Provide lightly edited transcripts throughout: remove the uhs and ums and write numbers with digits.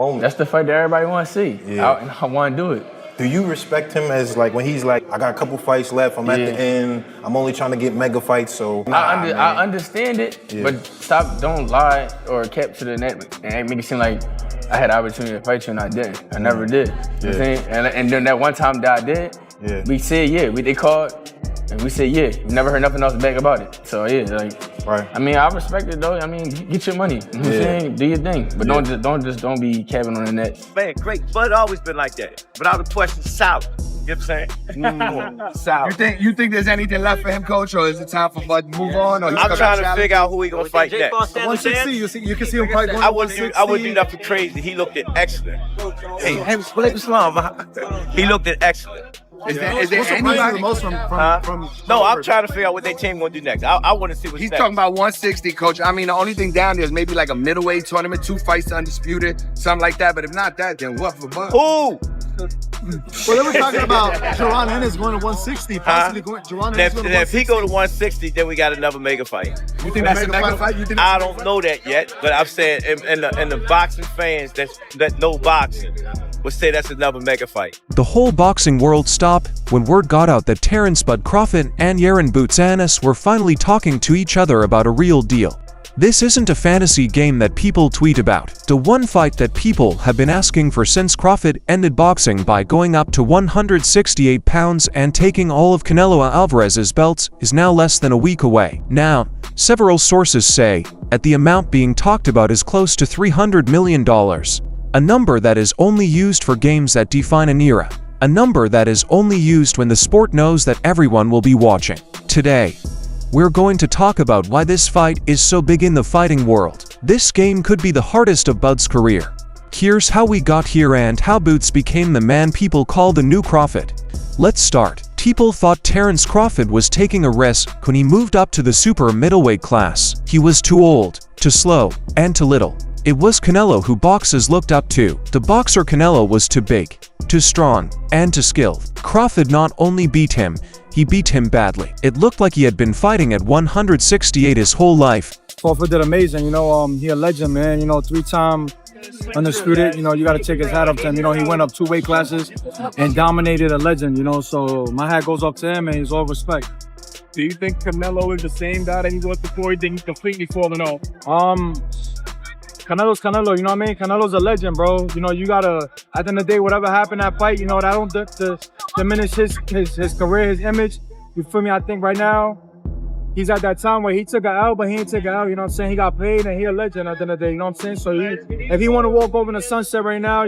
moment. That's the fight that everybody want to see. Yeah. I want to do it. Do you respect him as like when he's like, I got a couple fights left, I'm at the end, I'm only trying to get mega fights, so I understand it, but don't lie or capture the net and make it seem like I had the opportunity to fight you and I didn't. I never did. You know what I'm saying? And then that one time that I did, we said they called and we said we never heard nothing else back about it. So I mean, I respect it though. I mean, get your money. You know what I'm saying? Do your thing, but don't be capping on the net. Man, great, but always been like that. Without a question, solid. You know what I'm saying? Solid. You think there's anything left for him, coach, or is it time for Bud to move on? Or I'm trying to figure out who he gonna fight next. 160, you can see him fight 160. I wouldn't do nothing crazy. He looked at excellent. Hey, he looked at excellent. Is there anybody the most from No, I'm trying to figure out what their team gonna do next. I want to see what's He's next. talking about 160, coach. I mean, the only thing down there is maybe like a middleweight tournament, 2 fights undisputed, something like that. But if not that, then what for Bud? Who? Well, they were talking about Jerron Ennis going to 160, possibly going. Jerron Ennis going to 160. If he go to 160, then we got another mega fight. You think that's a mega fight? I don't know that yet, but I'm saying, and the boxing fans that know boxing would say that's another mega fight. The whole boxing world stopped when word got out that Terence "Bud" Crawford and Yaron "Boots" Ennis were finally talking to each other about a real deal. This isn't a fantasy game that people tweet about. The one fight that people have been asking for since Crawford ended boxing by going up to 168 pounds and taking all of Canelo Alvarez's belts is now less than a week away. Now, several sources say that the amount being talked about is close to $300 million. A number that is only used for games that define an era. A number that is only used when the sport knows that everyone will be watching. Today, we're going to talk about why this fight is so big in the fighting world. This game could be the hardest of Bud's career. Here's how we got here and how Boots became the man people call the new Crawford. Let's start. People thought Terence Crawford was taking a risk when he moved up to the super middleweight class. He was too old, too slow, and too little. It was Canelo who boxers looked up to. The boxer Canelo was too big, too strong, and too skilled. Crawford not only beat him, he beat him badly. It looked like he had been fighting at 168 his whole life. Crawford did amazing, he a legend, man, 3-time undisputed, you gotta take his hat off to him. He went up 2 weight classes and dominated a legend, so my hat goes up to him and he's all respect. Do you think Canelo is the same guy that he was before? You think he's completely fallen off? Canelo's Canelo, you know what I mean? Canelo's a legend, bro. You gotta, at the end of the day, whatever happened that fight, that don't diminish his career, his image. You feel me? I think right now, he's at that time where he took an L, but he ain't take an L, you know what I'm saying? He got paid and he a legend at the end of the day, you know what I'm saying? So if he want to walk over in the sunset right now,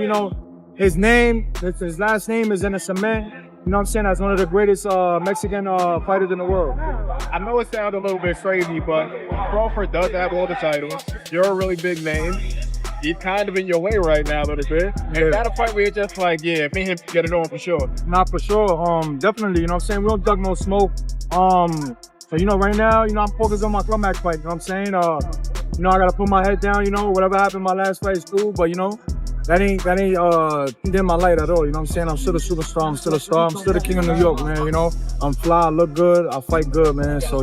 his last name is in the cement. You know what I'm saying? That's one of the greatest Mexican fighters in the world. I know it sounds a little bit crazy, but Crawford does have all the titles. You're a really big name. He's kind of in your way right now a little bit. Is that a fight where you're just like, me and him get it on for sure? Not for sure. Definitely, you know what I'm saying? We don't duck no smoke. So, right now, I'm focused on my climax fight, you know what I'm saying? I gotta put my head down, whatever happened my last fight is cool, but that ain't dim my light at all, you know what I'm saying? I'm still a superstar, I'm still a star, I'm still the king of New York, man, I'm fly, I look good, I fight good, man, so,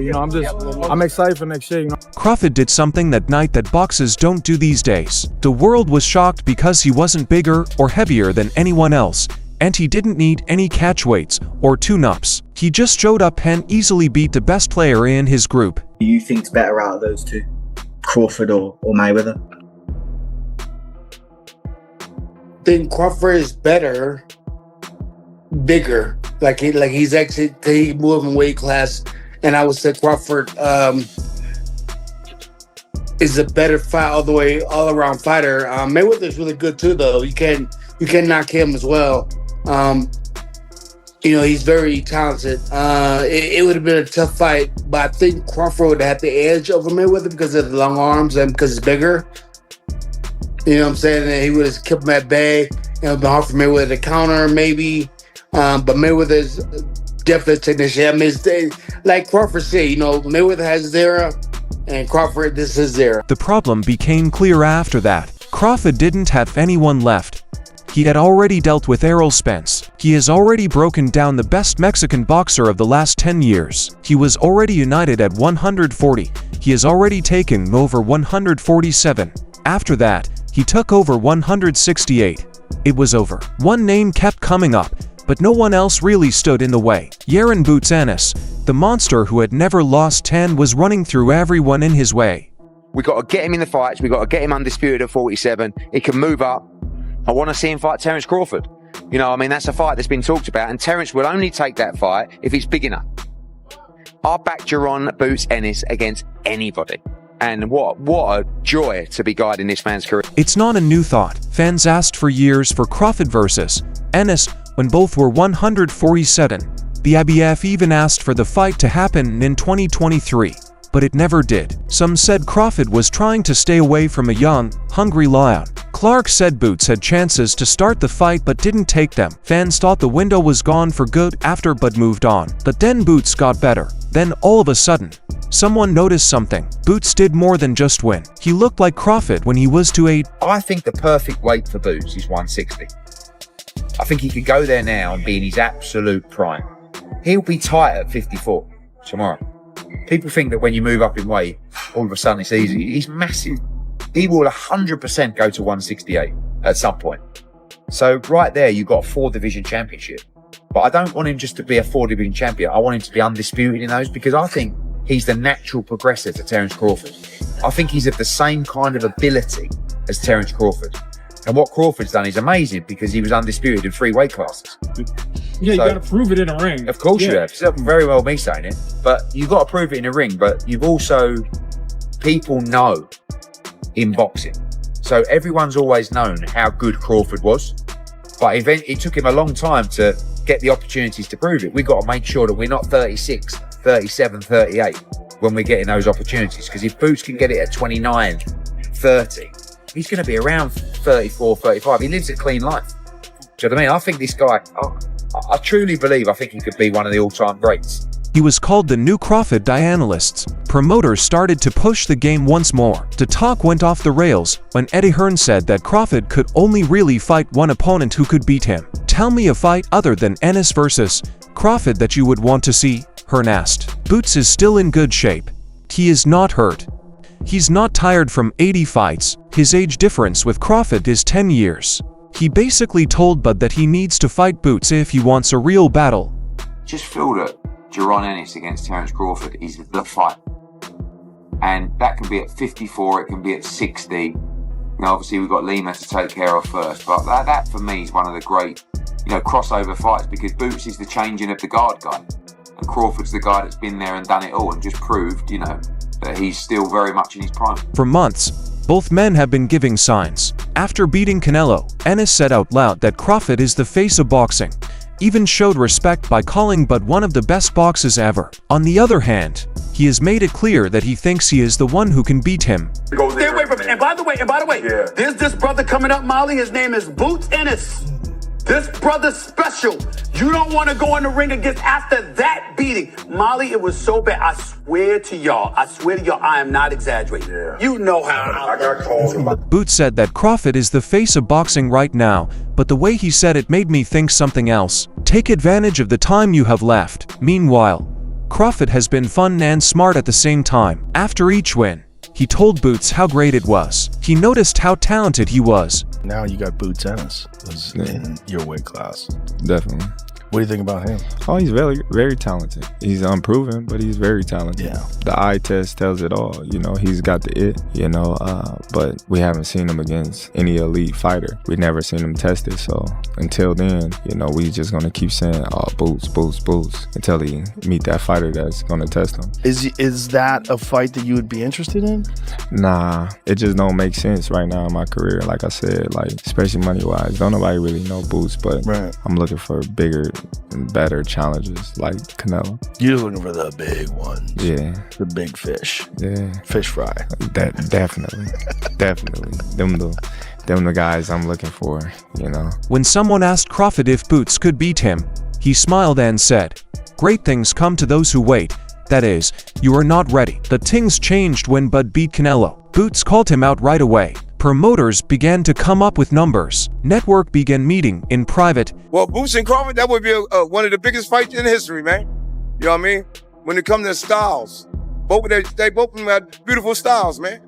I'm excited for next year, Crawford did something that night that boxers don't do these days. The world was shocked because he wasn't bigger or heavier than anyone else, and he didn't need any catch weights or tune-ups. He just showed up and easily beat the best player in his group. Do you think's better out of those two? Crawford or Mayweather? I think Crawford is better, bigger. Like he's actually he moved in weight class, and I would say Crawford is a better fight all around fighter. Mayweather's really good too, though. You can knock him as well. He's very talented. It would have been a tough fight, but I think Crawford would have had the edge over Mayweather because of the long arms and because he's bigger. You know what I'm saying? And he would have kept him at bay. It would have been hard for Mayweather to counter, maybe. But Mayweather's definitely a technician. I mean, like Crawford said, Mayweather has his era, and Crawford, this is his era. The problem became clear after that. Crawford didn't have anyone left. He had already dealt with Errol Spence. He has already broken down the best Mexican boxer of the last 10 years. He was already united at 140. He has already taken over 147. After that, he He took over 168. It was over. One name kept coming up, but no one else really stood in the way. Yaron Boots Ennis, the monster who had never lost 10, was running through everyone in his way. We got to get him in the fights. We got to get him undisputed at 47. He can move up. I want to see him fight Terence Crawford. You know, I mean, that's a fight that's been talked about, and Terence will only take that fight if he's big enough. I back Jaron Boots Ennis against anybody. And what a joy to be guiding this man's career. It's not a new thought. Fans asked for years for Crawford versus Ennis when both were 147. The IBF even asked for the fight to happen in 2023, but it never did. Some said Crawford was trying to stay away from a young, hungry lion. Clark said Boots had chances to start the fight but didn't take them. Fans thought the window was gone for good after Bud moved on. But then Boots got better. Then all of a sudden, someone noticed something. Boots did more than just win. He looked like Crawford when he was 2'8". I think the perfect weight for Boots is 160. I think he could go there now and be in his absolute prime. He'll be tight at 54 tomorrow. People think that when you move up in weight, all of a sudden it's easy. He's massive. He will 100% go to 168 at some point. So right there, you've got a 4-division championship. But I don't want him just to be a 4-division champion. I want him to be undisputed in those, because I think he's the natural progressor to Terence Crawford. I think he's of the same kind of ability as Terence Crawford. And what Crawford's done is amazing, because he was undisputed in 3 weight classes. Yeah, you got to prove it in a ring. Of course you have. It's not very well me saying it, but you've got to prove it in a ring. But you've also, people know in boxing. So everyone's always known how good Crawford was. But it took him a long time to get the opportunities to prove it. We've got to make sure that we're not 36, 37, 38 when we're getting those opportunities. Because if Boots can get it at 29, 30, he's going to be around 34, 35. He lives a clean life. Do you know what I mean? I think this guy, I truly believe, I think he could be one of the all-time greats. He was called the new Crawford by analysts. Promoters started to push the game once more. The talk went off the rails when Eddie Hearn said that Crawford could only really fight one opponent who could beat him. Tell me a fight other than Ennis versus Crawford that you would want to see, Hearn asked. Boots is still in good shape. He is not hurt. He's not tired from 80 fights. His age difference with Crawford is 10 years. He basically told Bud that he needs to fight Boots if he wants a real battle. Just feel that Jaron Ennis against Terence Crawford is the fight. And that can be at 54, it can be at 60. Now, obviously, we've got Lima to take care of first, but that for me is one of the great, crossover fights, because Boots is the changing of the guard guy. And Crawford's the guy that's been there and done it all and just proved, that he's still very much in his prime. For months, both men have been giving signs. After beating Canelo, Ennis said out loud that Crawford is the face of boxing, even showed respect by calling Bud one of the best boxers ever. On the other hand, he has made it clear that he thinks he is the one who can beat him. Stay away from him. And by the way, there's this brother coming up, Molly. His name is Boots Ennis. This brother's special. You don't want to go in the ring against after that beating. Molly, it was so bad. I swear to y'all, I am not exaggerating. You know how I got called. Boots said that Crawford is the face of boxing right now, but the way he said it made me think something else. Take advantage of the time you have left. Meanwhile, Crawford has been fun and smart at the same time. After each win, he told Boots how great it was. He noticed how talented he was. Now you got Boots Ennis in your weight class. Definitely. What do you think about him? Oh, he's very, very talented. He's unproven, but he's very talented. Yeah. The eye test tells it all. He's got the it, but we haven't seen him against any elite fighter. We've never seen him tested. So until then, we just going to keep saying, oh, Boots, Boots, Boots, until he meet that fighter that's going to test him. Is that a fight that you would be interested in? Nah, it just don't make sense right now in my career. Like I said, especially money-wise, don't nobody really know Boots, but I'm looking for bigger and better challenges like Canelo. You're looking for the big ones. Yeah. The big fish. Yeah. Fish fry. Definitely. Them the guys I'm looking for, When someone asked Crawford if Boots could beat him, he smiled and said, "Great things come to those who wait. That is, you are not ready." The things changed when Bud beat Canelo. Boots called him out right away. Promoters began to come up with numbers. Network began meeting in private. Well, Boots and Crawford, that would be one of the biggest fights in history, man. You know what I mean? When it comes to styles. They both of them had beautiful styles, man.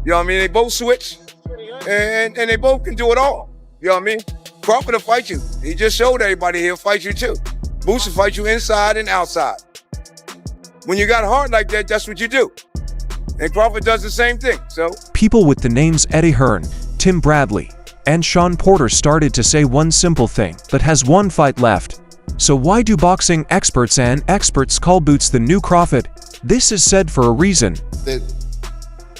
You know what I mean? They both switch. and they both can do it all. You know what I mean? Crawford will fight you. He just showed everybody he'll fight you too. Boots will fight you inside and outside. When you got heart like that, that's what you do. And Crawford does the same thing, so. People with the names Eddie Hearn, Tim Bradley, and Sean Porter started to say one simple thing, but has one fight left. So why do boxing experts and experts call Boots the new Crawford? This is said for a reason.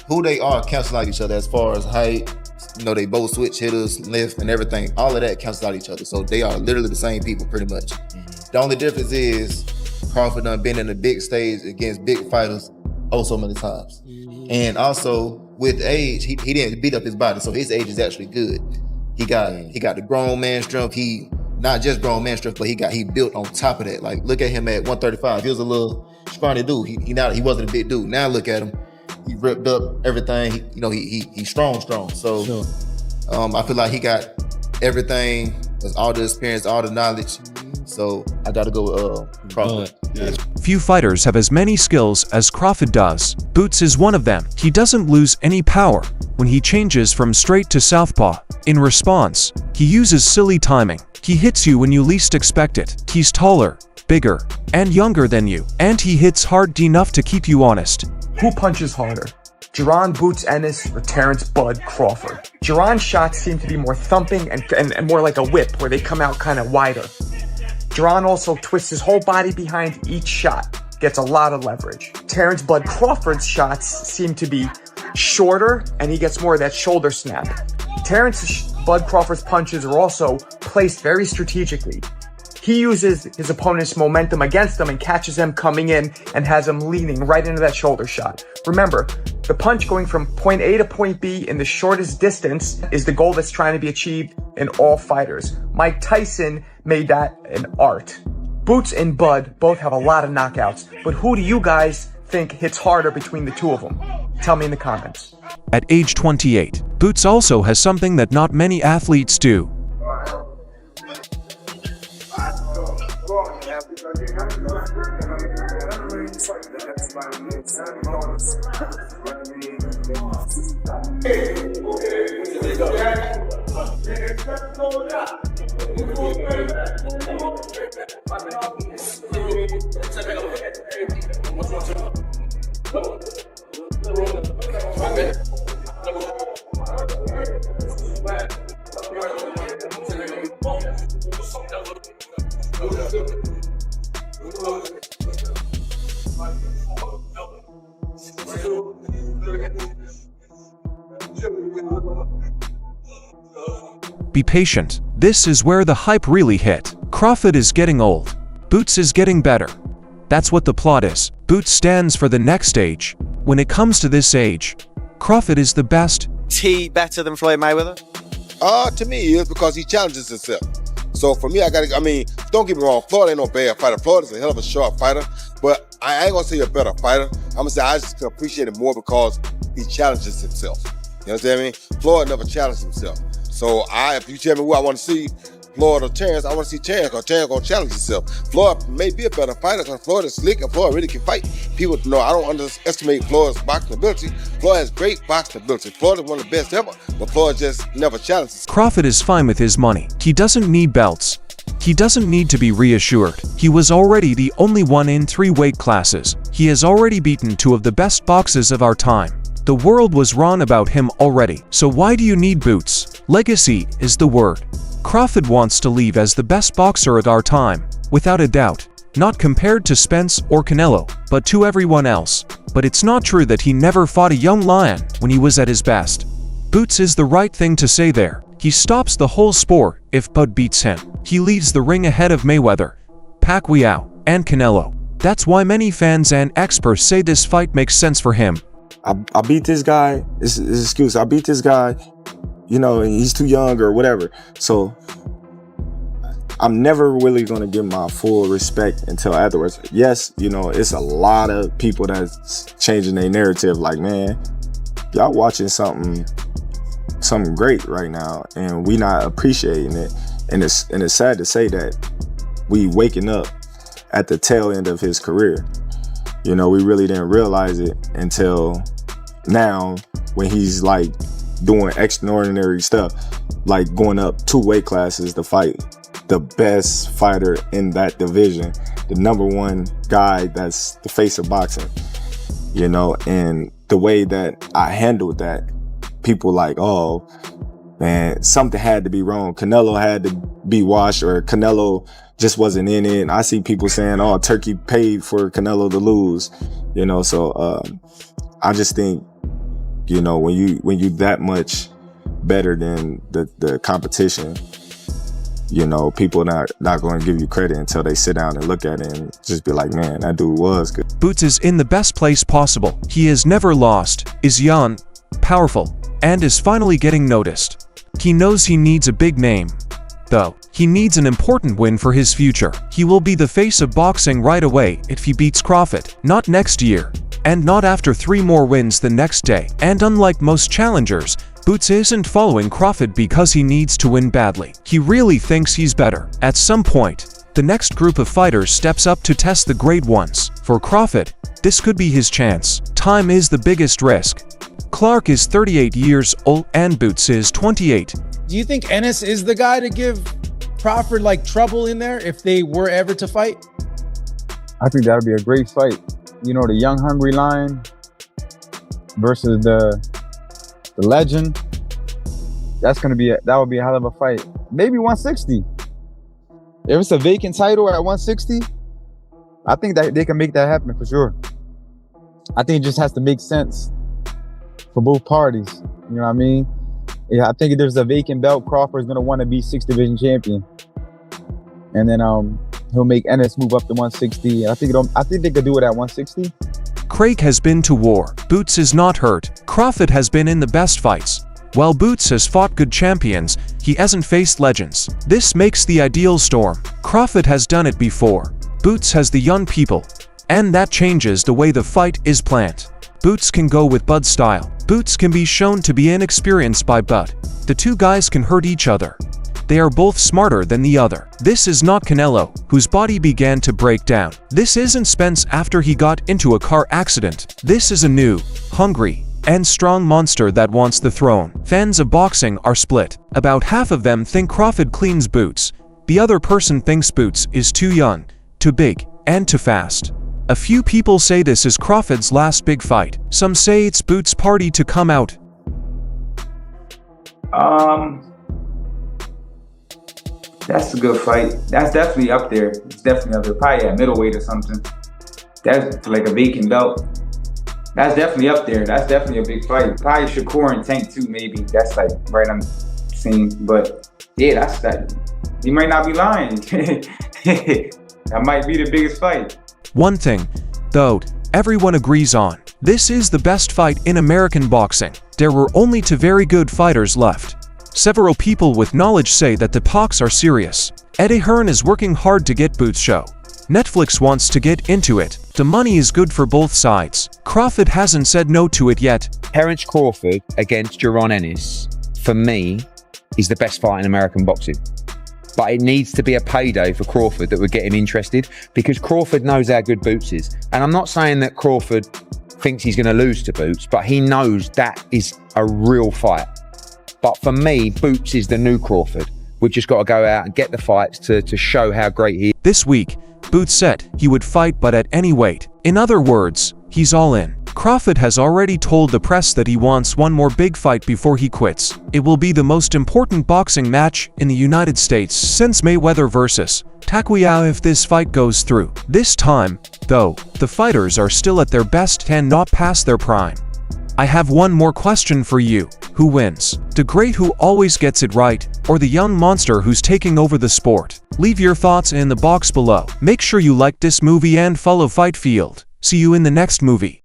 Who they are cancel out each other as far as height. You know, they both switch hitters, lift, and everything. All of that cancels out each other. So they are literally the same people pretty much. The only difference is Crawford done been in the big stage against big fighters so many times. And also with age, he didn't beat up his body, so his age is actually good. He got the grown man strength. He not just grown man strength, but he built on top of that. Like look at him at 135. He was a little scrawny dude. He wasn't a big dude. Now look at him. He ripped up everything. He's strong. So sure. I feel like he got everything, all the experience, all the knowledge. So I gotta go with Crawford. Few fighters have as many skills as Crawford does. Boots is one of them. He doesn't lose any power when he changes from straight to southpaw. In response, he uses silly timing. He hits you when you least expect it. He's taller, bigger, and younger than you. And he hits hard enough to keep you honest. Who punches harder? Jaron Boots Ennis or Terence Bud Crawford? Jaron's shots seem to be more thumping and more like a whip where they come out kind of wider. Jaron also twists his whole body behind each shot, gets a lot of leverage. Terence Bud Crawford's shots seem to be shorter and he gets more of that shoulder snap. Terence Bud Crawford's punches are also placed very strategically. He uses his opponent's momentum against him and catches him coming in and has him leaning right into that shoulder shot. Remember, the punch going from point A to point B in the shortest distance is the goal that's trying to be achieved in all fighters. Mike Tyson made that an art. Boots and Bud both have a lot of knockouts, but who do you guys think hits harder between the two of them? Tell me in the comments. At age 28, Boots also has something that not many athletes do. Be patient. This is where the hype really hit. Crawford is getting old. Boots is getting better. That's what the plot is. Boots stands for the next stage. When it comes to this age, Crawford is the best. T better than Floyd Mayweather? To me, he is because he challenges himself. So for me, don't get me wrong, Floyd ain't no bad fighter. Floyd is a hell of a sharp fighter, but I ain't gonna say he's a better fighter. I'm gonna say I just can appreciate him more because he challenges himself. You understand me? Floyd never challenged himself. So if you tell me who I want to see, Floyd or Terence, I want to see Terence because Terence gonna challenge himself. Floyd may be a better fighter because Floyd is slick and Floyd really can fight. People know I don't underestimate Floyd's boxing ability. Floyd has great boxing ability. Floyd is one of the best ever, but Floyd just never challenges. Crawford is fine with his money. He doesn't need belts. He doesn't need to be reassured. He was already the only one in 3 weight classes. He has already beaten 2 of the best boxers of our time. The world was wrong about him already. So why do you need Boots? Legacy is the word. Crawford wants to leave as the best boxer of our time, without a doubt. Not compared to Spence or Canelo, but to everyone else. But it's not true that he never fought a young lion when he was at his best. Boots is the right thing to say there. He stops the whole sport if Bud beats him. He leaves the ring ahead of Mayweather, Pacquiao, and Canelo. That's why many fans and experts say this fight makes sense for him. I beat this guy. It's an excuse. I beat this guy, you know, and he's too young or whatever. So I'm never really going to give my full respect until afterwards. Yes, you know, it's a lot of people that's changing their narrative. Like, man, y'all watching something great right now, and we not appreciating it. And it's sad to say that we waking up at the tail end of his career. You know, we really didn't realize it until now when he's like doing extraordinary stuff, like going up 2 weight classes to fight the best fighter in that division, the #1 guy that's the face of boxing, you know. And the way that I handled that, people like, oh man, something had to be wrong. Canelo had to be washed, or Canelo just wasn't in it. And I see people saying, oh, Turkey paid for Canelo to lose, you know. So I just think, you know, when you that much better than the competition, you know, people not going to give you credit until they sit down and look at it and just be like, man, that dude was good. Boots is in the best place possible. He has never lost, is young, powerful, and is finally getting noticed. He knows he needs a big name, though. He needs an important win for his future. He will be the face of boxing right away if he beats Crawford, not next year, and not after 3 more wins the next day. And unlike most challengers, Boots isn't following Crawford because he needs to win badly. He really thinks he's better. At some point, the next group of fighters steps up to test the great ones. For Crawford, this could be his chance. Time is the biggest risk. Clark is 38 years old and Boots is 28. Do you think Ennis is the guy to give Crawford like trouble in there if they were ever to fight? I think that'd be a great fight. You know, the young hungry lion versus the legend. That would be a hell of a fight. Maybe 160. If it's a vacant title at 160, I think that they can make that happen for sure. I think it just has to make sense for both parties. You know what I mean? Yeah, I think if there's a vacant belt, Crawford's gonna want to be 6th division champion, and then he'll make Ennis move up to 160. I think they could do it at 160. Craig has been to war. Boots is not hurt. Crawford has been in the best fights. While Boots has fought good champions, he hasn't faced legends. This makes the ideal storm. Crawford has done it before. Boots has the young people, and that changes the way the fight is planned. Boots can go with Bud's style. Boots can be shown to be inexperienced by Bud. The 2 guys can hurt each other. They are both smarter than the other. This is not Canelo, whose body began to break down. This isn't Spence after he got into a car accident. This is a new, hungry, and strong monster that wants the throne. Fans of boxing are split. About half of them think Crawford cleans Boots. The other person thinks Boots is too young, too big, and too fast. A few people say this is Crawford's last big fight. Some say it's Boots' party to come out. That's a good fight. That's definitely up there. It's definitely up there. Probably at middleweight or something. That's like a vacant belt. That's definitely up there. That's definitely a big fight. Probably Shakur and Tank too, maybe. That's like right on the scene. But yeah, that's that. He might not be lying. That might be the biggest fight. One thing, though, everyone agrees on. This is the best fight in American boxing. There were only 2 very good fighters left. Several people with knowledge say that the talks are serious. Eddie Hearn is working hard to get Boots' show. Netflix wants to get into it. The money is good for both sides. Crawford hasn't said no to it yet. Terence Crawford against Jaron Ennis, for me, is the best fight in American boxing. But it needs to be a payday for Crawford that would get him interested, because Crawford knows how good Boots is. And I'm not saying that Crawford thinks he's going to lose to Boots, but he knows that is a real fight. But for me, Boots is the new Crawford. We've just got to go out and get the fights to show how great he is. This week, Boots said he would fight but at any weight. In other words, he's all in. Crawford has already told the press that he wants one more big fight before he quits. It will be the most important boxing match in the United States since Mayweather vs. Pacquiao if this fight goes through. This time, though, the fighters are still at their best and not past their prime. I have one more question for you. Who wins? The great who always gets it right, or the young monster who's taking over the sport? Leave your thoughts in the box below. Make sure you like this movie and follow Fight Field. See you in the next movie.